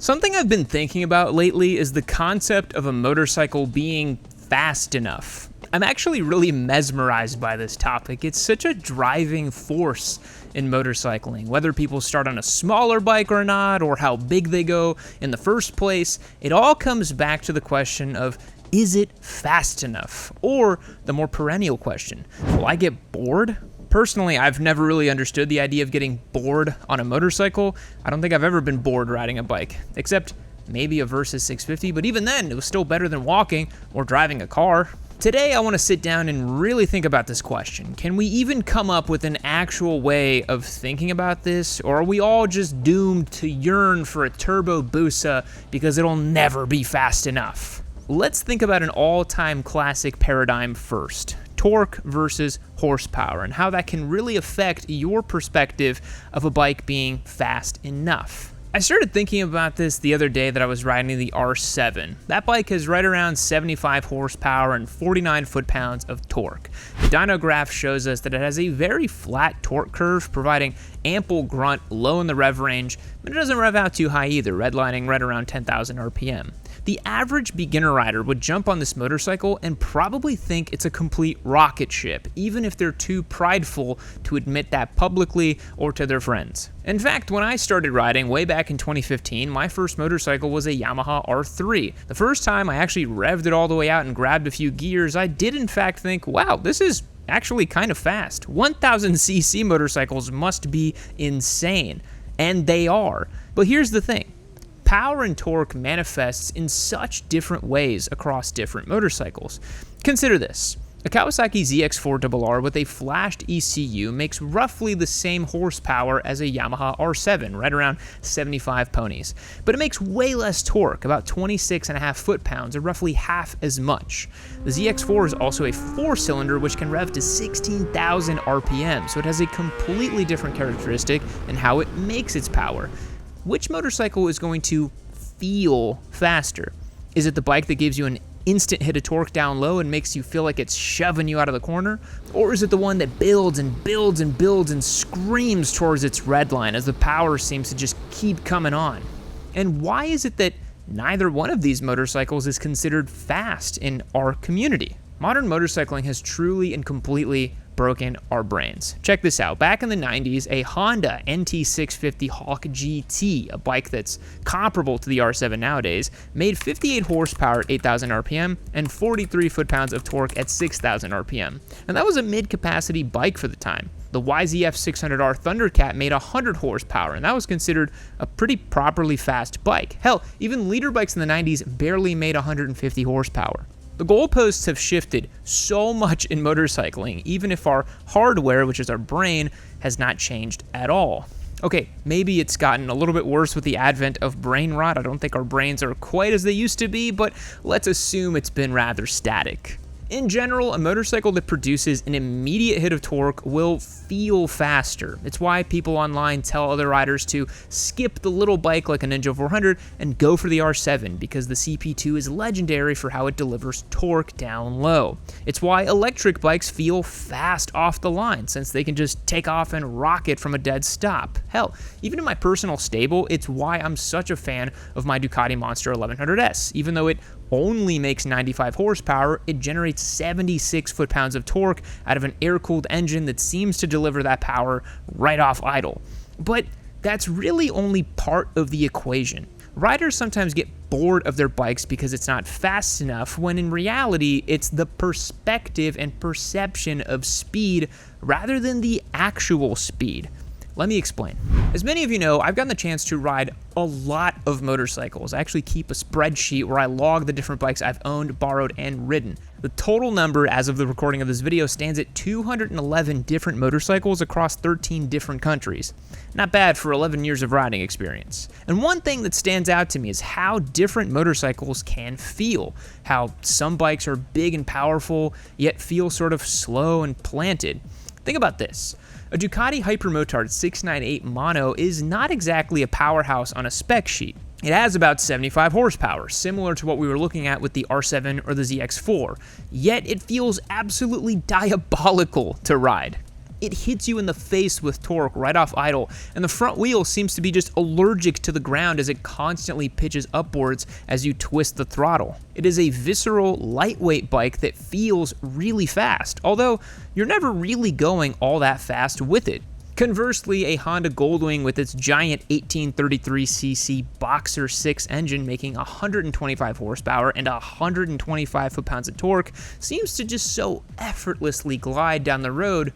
Something I've been thinking about lately is the concept of a motorcycle being fast enough. I'm actually really mesmerized by this topic. It's such a driving force in motorcycling. Whether people start on a smaller bike or not, or how big they go in the first place, it all comes back to the question of, is it fast enough? Or the more perennial question, will I get bored? Personally, I've never really understood the idea of getting bored on a motorcycle. I don't think I've ever been bored riding a bike, except maybe a Versys 650, but even then, it was still better than walking or driving a car. Today, I want to sit down and really think about this question. Can we even come up with an actual way of thinking about this, or are we all just doomed to yearn for a Turbo Hayabusa because it'll never be fast enough? Let's think about an all-time classic paradigm first. Torque versus horsepower, and how that can really affect your perspective of a bike being fast enough. I started thinking about this the other day that I was riding the R7. That bike has right around 75 horsepower and 49 foot-pounds of torque. The dyno graph shows us that it has a very flat torque curve, providing ample grunt low in the rev range, but it doesn't rev out too high either, redlining right around 10,000 RPM. The average beginner rider would jump on this motorcycle and probably think it's a complete rocket ship, even if they're too prideful to admit that publicly or to their friends. In fact, when I started riding way back in 2015, my first motorcycle was a Yamaha R3. The first time I actually revved it all the way out and grabbed a few gears, I did in fact think, wow, this is actually kind of fast. 1000cc motorcycles must be insane, and they are. But here's the thing. Power and torque manifests in such different ways across different motorcycles. Consider this. A Kawasaki ZX4RR with a flashed ECU makes roughly the same horsepower as a Yamaha R7, right around 75 ponies. But it makes way less torque, about 26.5 foot-pounds, or roughly half as much. The ZX4 is also a 4-cylinder which can rev to 16,000 RPM, so it has a completely different characteristic in how it makes its power. Which motorcycle is going to feel faster? Is it the bike that gives you an instant hit of torque down low and makes you feel like it's shoving you out of the corner? Or is it the one that builds and builds and builds and screams towards its red line as the power seems to just keep coming on? And why is it that neither one of these motorcycles is considered fast in our community? Modern motorcycling has truly and completely broken our brains. Check this out. Back in the 90s, a Honda NT650 Hawk GT, a bike that's comparable to the R7 nowadays, made 58 horsepower at 8,000 RPM and 43 foot-pounds of torque at 6,000 RPM. And that was a mid-capacity bike for the time. The YZF 600R Thundercat made 100 horsepower, and that was considered a pretty properly fast bike. Hell, even leader bikes in the 90s barely made 150 horsepower. The goalposts have shifted so much in motorcycling, even if our hardware, which is our brain, has not changed at all. Okay, maybe it's gotten a little bit worse with the advent of brain rot. I don't think our brains are quite as they used to be, but let's assume it's been rather static. In general, a motorcycle that produces an immediate hit of torque will feel faster. It's why people online tell other riders to skip the little bike like a Ninja 400 and go for the R7, because the CP2 is legendary for how it delivers torque down low. It's why electric bikes feel fast off the line, since they can just take off and rocket from a dead stop. Hell, even in my personal stable, it's why I'm such a fan of my Ducati Monster 1100S. Even though it only makes 95 horsepower, it generates 76 foot-pounds of torque out of an air-cooled engine that seems to deliver that power right off idle. But that's really only part of the equation. Riders sometimes get bored of their bikes because it's not fast enough, when in reality, it's the perspective and perception of speed rather than the actual speed. Let me explain. As many of you know, I've gotten the chance to ride a lot of motorcycles. I actually keep a spreadsheet where I log the different bikes I've owned, borrowed, and ridden. The total number as of the recording of this video stands at 211 different motorcycles across 13 different countries. Not bad for 11 years of riding experience. And one thing that stands out to me is how different motorcycles can feel. How some bikes are big and powerful, yet feel sort of slow and planted. Think about this. A Ducati Hypermotard 698 Mono is not exactly a powerhouse on a spec sheet. It has about 75 horsepower, similar to what we were looking at with the R7 or the ZX4, yet it feels absolutely diabolical to ride. it hits you in the face with torque right off idle, and the front wheel seems to be just allergic to the ground as it constantly pitches upwards as you twist the throttle. It is a visceral, lightweight bike that feels really fast, although you're never really going all that fast with it. Conversely, a Honda Goldwing with its giant 1833cc Boxer 6 engine making 125 horsepower and 125 foot-pounds of torque seems to just so effortlessly glide down the road,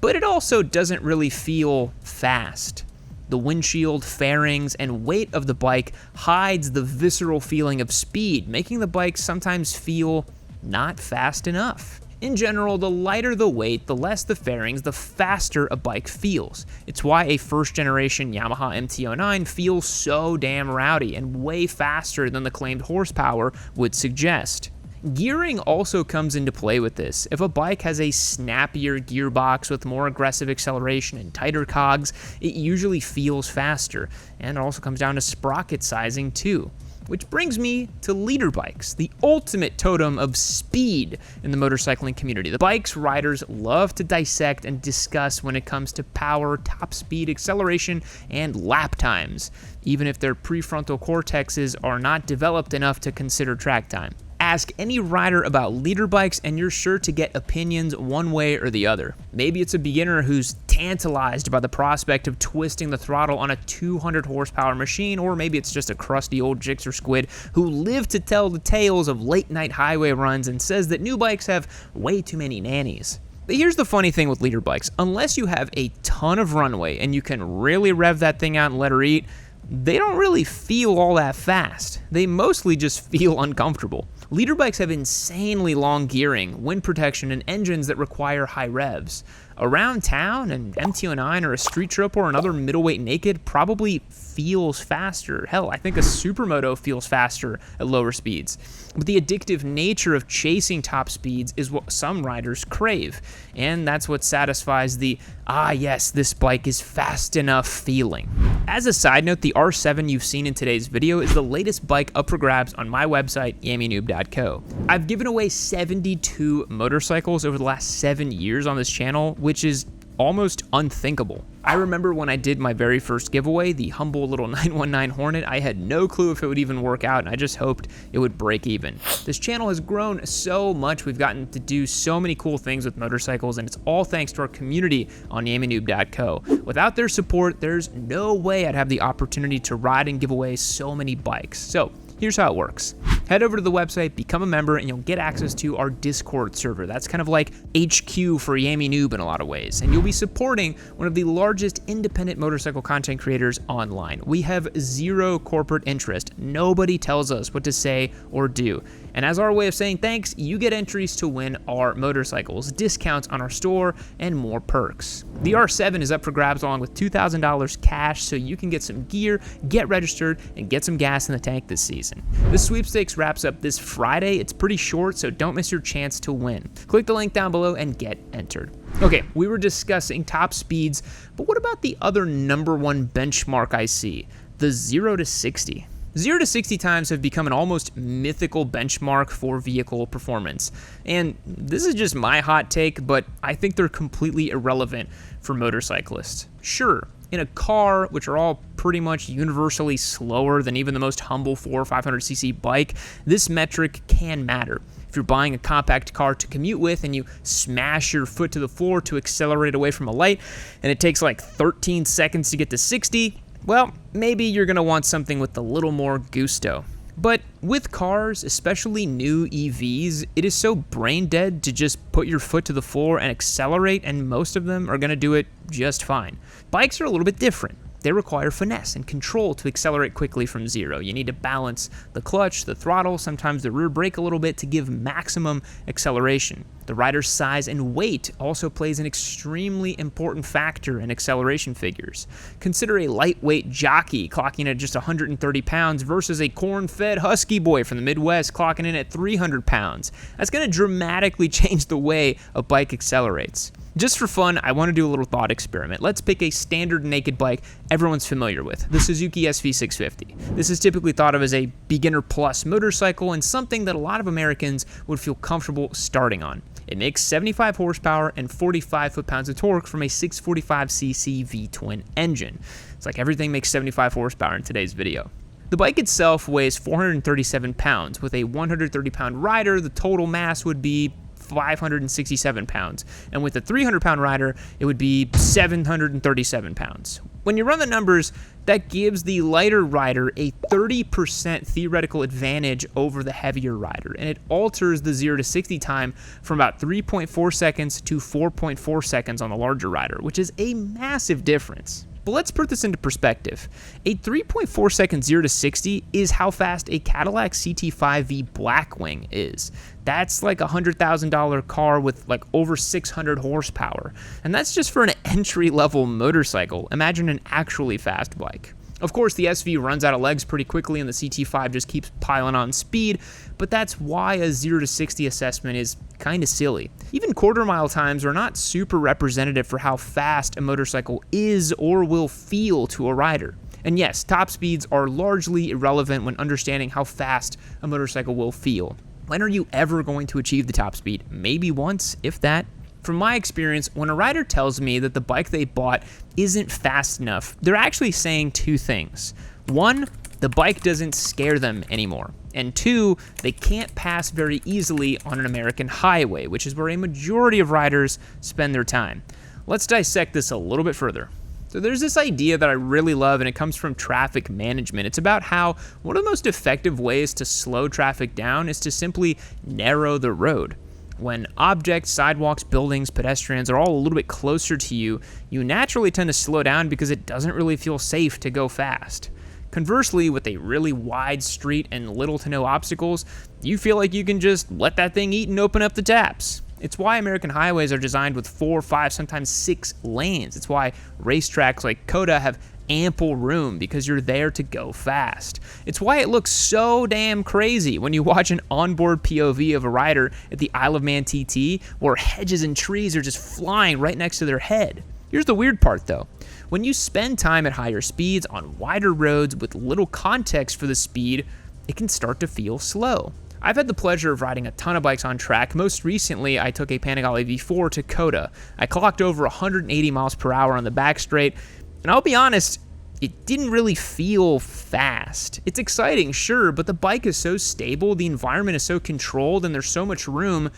but it also doesn't really feel fast. The windshield, fairings, and weight of the bike hides the visceral feeling of speed, making the bike sometimes feel not fast enough. In general, the lighter the weight, the less the fairings, the faster a bike feels. It's why a first-generation Yamaha MT-09 feels so damn rowdy and way faster than the claimed horsepower would suggest. Gearing also comes into play with this. If a bike has a snappier gearbox with more aggressive acceleration and tighter cogs, it usually feels faster, and it also comes down to sprocket sizing too. Which brings me to leader bikes, the ultimate totem of speed in the motorcycling community. The bikes riders love to dissect and discuss when it comes to power, top speed, acceleration, and lap times, even if their prefrontal cortexes are not developed enough to consider track time. Ask any rider about leader bikes and you're sure to get opinions one way or the other. Maybe it's a beginner who's tantalized by the prospect of twisting the throttle on a 200 horsepower machine, or maybe it's just a crusty old jigsaw squid who lived to tell the tales of late night highway runs and says that new bikes have way too many nannies. But here's the funny thing with leader bikes. Unless you have a ton of runway and you can really rev that thing out and let her eat, they don't really feel all that fast. They mostly just feel uncomfortable. Leader bikes have insanely long gearing, wind protection, and engines that require high revs. Around town, an MT-09 or a street trip or another middleweight naked probably feels faster. Hell, I think a supermoto feels faster at lower speeds. But the addictive nature of chasing top speeds is what some riders crave, and that's what satisfies the, ah yes, this bike is fast enough feeling. As a side note, the R7 you've seen in today's video is the latest bike up for grabs on my website, yammynoob.co. I've given away 72 motorcycles over the last 7 years on this channel, which is almost unthinkable. I remember when I did my very first giveaway, the humble little 919 Hornet, I had no clue if it would even work out, and I just hoped it would break even. This channel has grown so much, we've gotten to do so many cool things with motorcycles, and it's all thanks to our community on yammynoob.co. Without their support, there's no way I'd have the opportunity to ride and give away so many bikes. So here's how it works. Head over to the website, become a member, and you'll get access to our Discord server. That's kind of like HQ for Yammy Noob in a lot of ways. And you'll be supporting one of the largest independent motorcycle content creators online. We have zero corporate interest. Nobody tells us what to say or do. And as our way of saying thanks, you get entries to win our motorcycles, discounts on our store, and more perks. The R7 is up for grabs along with $2,000 cash, so you can get some gear, get registered, and get some gas in the tank this season. The sweepstakes wraps up this Friday. It's pretty short, so don't miss your chance to win. Click the link down below and get entered. Okay, we were discussing top speeds, but what about the other number one benchmark I see? The 0 to 60. 0 to 60 times have become an almost mythical benchmark for vehicle performance. And this is just my hot take, but I think they're completely irrelevant for motorcyclists. Sure, in a car, which are all pretty much universally slower than even the most humble 400 or 500cc bike, this metric can matter. If you're buying a compact car to commute with and you smash your foot to the floor to accelerate away from a light, and it takes like 13 seconds to get to 60, well, maybe you're going to want something with a little more gusto. But with cars, especially new EVs, it is so brain dead to just put your foot to the floor and accelerate, and most of them are going to do it just fine. Bikes are a little bit different. They require finesse and control to accelerate quickly from 0. You need to balance the clutch, the throttle, sometimes the rear brake a little bit to give maximum acceleration. The rider's size and weight also plays an extremely important factor in acceleration figures. Consider a lightweight jockey clocking at just 130 pounds versus a corn-fed husky boy from the Midwest clocking in at 300 pounds. That's going to dramatically change the way a bike accelerates. Just for fun, I want to do a little thought experiment. Let's pick a standard naked bike everyone's familiar with, the Suzuki SV650. This is typically thought of as a beginner plus motorcycle and something that a lot of Americans would feel comfortable starting on. It makes 75 horsepower and 45 foot-pounds of torque from a 645cc V-twin engine. It's like everything makes 75 horsepower in today's video. The bike itself weighs 437 pounds. With a 130-pound rider, the total mass would be 567 pounds. And with a 300-pound rider, it would be 737 pounds. When you run the numbers, that gives the lighter rider a 30% theoretical advantage over the heavier rider, and it alters the 0 to 60 time from about 3.4 seconds to 4.4 seconds on the larger rider, which is a massive difference. But let's put this into perspective. A 3.4 second 0 to 60 is how fast a Cadillac CT5V Blackwing is. That's like a $100,000 car with like over 600 horsepower. And that's just for an entry-level motorcycle. Imagine an actually fast bike. Of course, the SV runs out of legs pretty quickly and the CT5 just keeps piling on speed, but that's why a 0 to 60 assessment is kind of silly. Even quarter-mile times are not super representative for how fast a motorcycle is or will feel to a rider. And yes, top speeds are largely irrelevant when understanding how fast a motorcycle will feel. When are you ever going to achieve the top speed? Maybe once, if that. From my experience, when a rider tells me that the bike they bought isn't fast enough, they're actually saying two things. One, the bike doesn't scare them anymore. And two, they can't pass very easily on an American highway, which is where a majority of riders spend their time. Let's dissect this a little bit further. So there's this idea that I really love, and it comes from traffic management. It's about how one of the most effective ways to slow traffic down is to simply narrow the road. When objects, sidewalks, buildings, pedestrians are all a little bit closer to you, you naturally tend to slow down because it doesn't really feel safe to go fast. Conversely, with a really wide street and little to no obstacles, you feel like you can just let that thing eat and open up the taps. It's why American highways are designed with 4, 5, sometimes 6 lanes. It's why racetracks like COTA have ample room because you're there to go fast. It's why it looks so damn crazy when you watch an onboard POV of a rider at the Isle of Man TT where hedges and trees are just flying right next to their head. Here's the weird part though. When you spend time at higher speeds on wider roads with little context for the speed, it can start to feel slow. I've had the pleasure of riding a ton of bikes on track. Most recently, I took a Panigale V4 to COTA. I clocked over 180 miles per hour on the back straight, and I'll be honest, it didn't really feel fast. It's exciting, sure, but the bike is so stable, the environment is so controlled, and there's so much room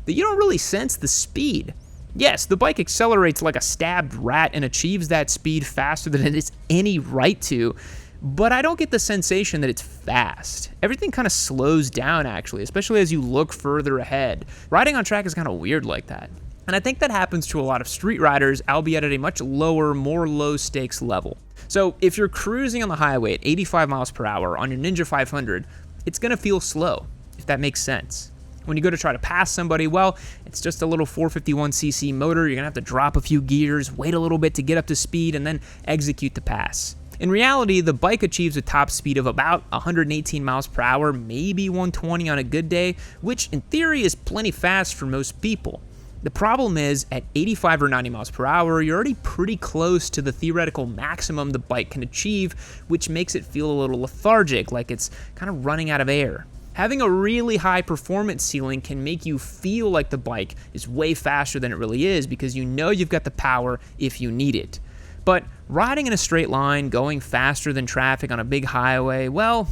that you don't really sense the speed. Yes, the bike accelerates like a stabbed rat and achieves that speed faster than it has any right to, but I don't get the sensation that it's fast. Everything kind of slows down, actually, especially as you look further ahead. Riding on track is kind of weird like that. And I think that happens to a lot of street riders, albeit at a much lower, more low-stakes level. So if you're cruising on the highway at 85 miles per hour on your Ninja 500, it's going to feel slow, if that makes sense. When you go to try to pass somebody, well, it's just a little 451cc motor. You're going to have to drop a few gears, wait a little bit to get up to speed, and then execute the pass. In reality, the bike achieves a top speed of about 118 miles per hour, maybe 120 on a good day, which in theory is plenty fast for most people. The problem is, at 85 or 90 miles per hour, you're already pretty close to the theoretical maximum the bike can achieve, which makes it feel a little lethargic, like it's kind of running out of air. Having a really high performance ceiling can make you feel like the bike is way faster than it really is because you know you've got the power if you need it. But riding in a straight line, going faster than traffic on a big highway, well,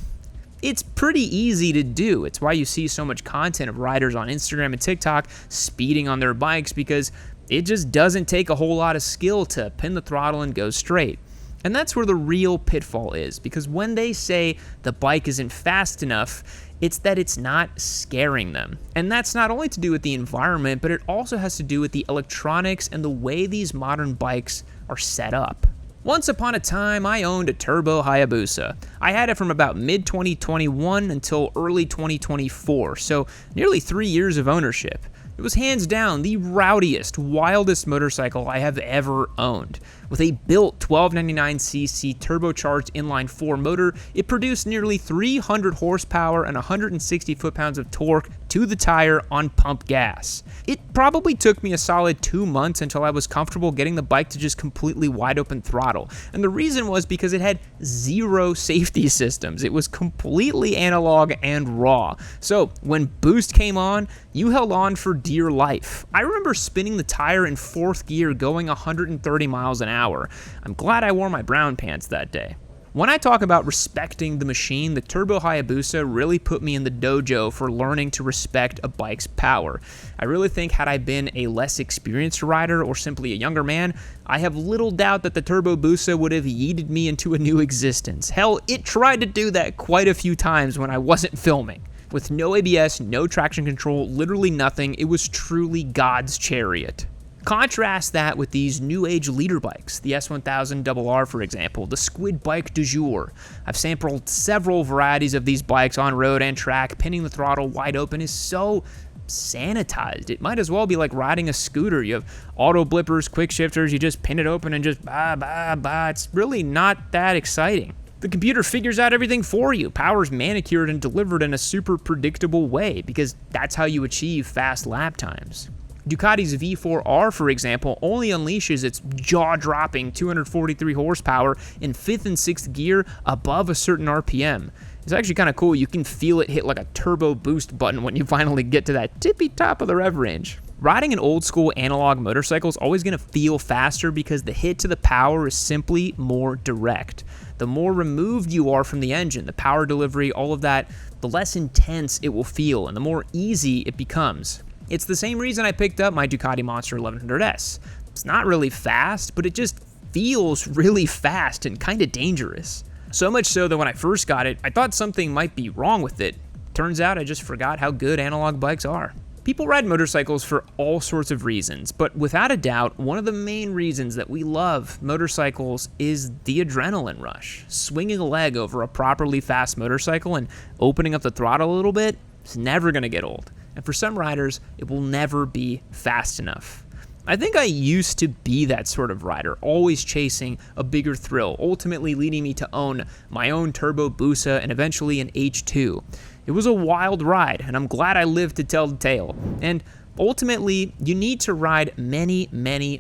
it's pretty easy to do. It's why you see so much content of riders on Instagram and TikTok speeding on their bikes because it just doesn't take a whole lot of skill to pin the throttle and go straight. And that's where the real pitfall is, because when they say the bike isn't fast enough, it's that it's not scaring them. And that's not only to do with the environment, but it also has to do with the electronics and the way these modern bikes are set up. Once upon a time, I owned a Turbo Hayabusa. I had it from about mid-2021 until early 2024, so nearly 3 years of ownership. It was hands down the rowdiest, wildest motorcycle I have ever owned. With a built 1299cc turbocharged inline-4 motor, it produced nearly 300 horsepower and 160 foot-pounds of torque to the tire on pump gas. It probably took me a solid 2 months until I was comfortable getting the bike to just completely wide open throttle. And the reason was because it had zero safety systems. It was completely analog and raw. So when boost came on, you held on for dear life. I remember spinning the tire in 4th gear going 130 miles an hour. I'm glad I wore my brown pants that day. When I talk about respecting the machine, the Turbo Hayabusa really put me in the dojo for learning to respect a bike's power. I really think had I been a less experienced rider or simply a younger man, I have little doubt that the Turbo Busa would have yeeted me into a new existence. Hell, it tried to do that quite a few times when I wasn't filming. With no ABS, no traction control, literally nothing, it was truly God's chariot. Contrast that with these new age leader bikes, the S1000RR for example, the squid bike du jour. I've sampled several varieties of these bikes on road and track. Pinning the throttle wide open is so sanitized. It might as well be like riding a scooter. You have auto blippers, quick shifters, you just pin it open and just bah. It's really not that exciting. The computer figures out everything for you. Power's manicured and delivered in a super predictable way because that's how you achieve fast lap times. Ducati's V4R, for example, only unleashes its jaw-dropping 243 horsepower in 5th and 6th gear above a certain RPM. It's actually kind of cool. You can feel it hit like a turbo boost button when you finally get to that tippy top of the rev range. Riding an old school analog motorcycle is always going to feel faster because the hit to the power is simply more direct. The more removed you are from the engine, the power delivery, all of that, the less intense it will feel and the more easy it becomes. It's the same reason I picked up my Ducati Monster 1100S. It's not really fast, but it just feels really fast and kind of dangerous. So much so that when I first got it, I thought something might be wrong with it. Turns out I just forgot how good analog bikes are. People ride motorcycles for all sorts of reasons, but without a doubt, one of the main reasons that we love motorcycles is the adrenaline rush. Swinging a leg over a properly fast motorcycle and opening up the throttle a little bit, it's never going to get old. And for some riders, it will never be fast enough. I think I used to be that sort of rider, always chasing a bigger thrill, ultimately leading me to own my own Turbo Busa and eventually an H2. It was a wild ride, and I'm glad I lived to tell the tale. And ultimately, you need to ride many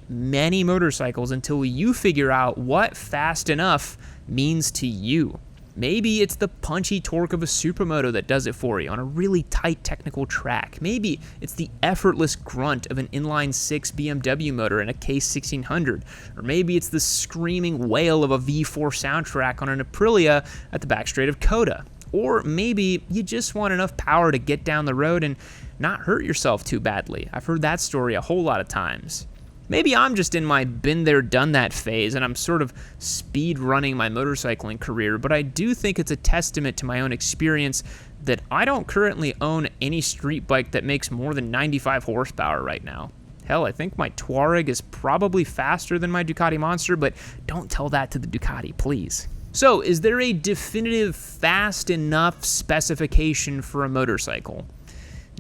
motorcycles until you figure out what fast enough means to you. Maybe it's the punchy torque of a supermoto that does it for you on a really tight technical track. Maybe it's the effortless grunt of an inline-6 BMW motor in a Case 1600. Or maybe it's the screaming wail of a V4 soundtrack on an Aprilia at the back straight of Coda. Or maybe you just want enough power to get down the road and not hurt yourself too badly. I've heard that story a whole lot of times. Maybe I'm just in my been there, done that phase, and I'm sort of speed running my motorcycling career, but I do think it's a testament to my own experience that I don't currently own any street bike that makes more than 95 horsepower right now. Hell, I think my Touareg is probably faster than my Ducati Monster, but don't tell that to the Ducati, please. So, is there a definitive fast enough specification for a motorcycle?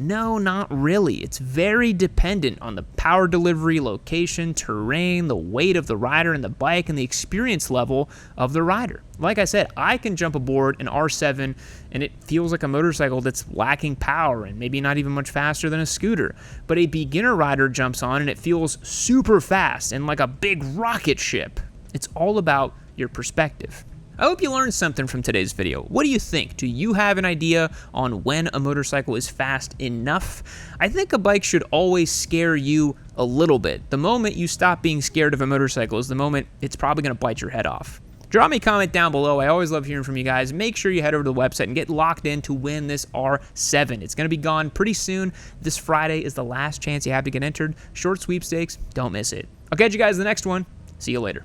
No, not really. It's very dependent on the power delivery, location, terrain, the weight of the rider and the bike, and the experience level of the rider. Like I said, I can jump aboard an R7 and it feels like a motorcycle that's lacking power and maybe not even much faster than a scooter. But a beginner rider jumps on and it feels super fast and like a big rocket ship. It's all about your perspective. I hope you learned something from today's video. What do you think? Do you have an idea on when a motorcycle is fast enough? I think a bike should always scare you a little bit. The moment you stop being scared of a motorcycle is the moment it's probably going to bite your head off. Drop me a comment down below. I always love hearing from you guys. Make sure you head over to the website and get locked in to win this R7. It's going to be gone pretty soon. This Friday is the last chance you have to get entered. Short sweepstakes. Don't miss it. I'll catch you guys in the next one. See you later.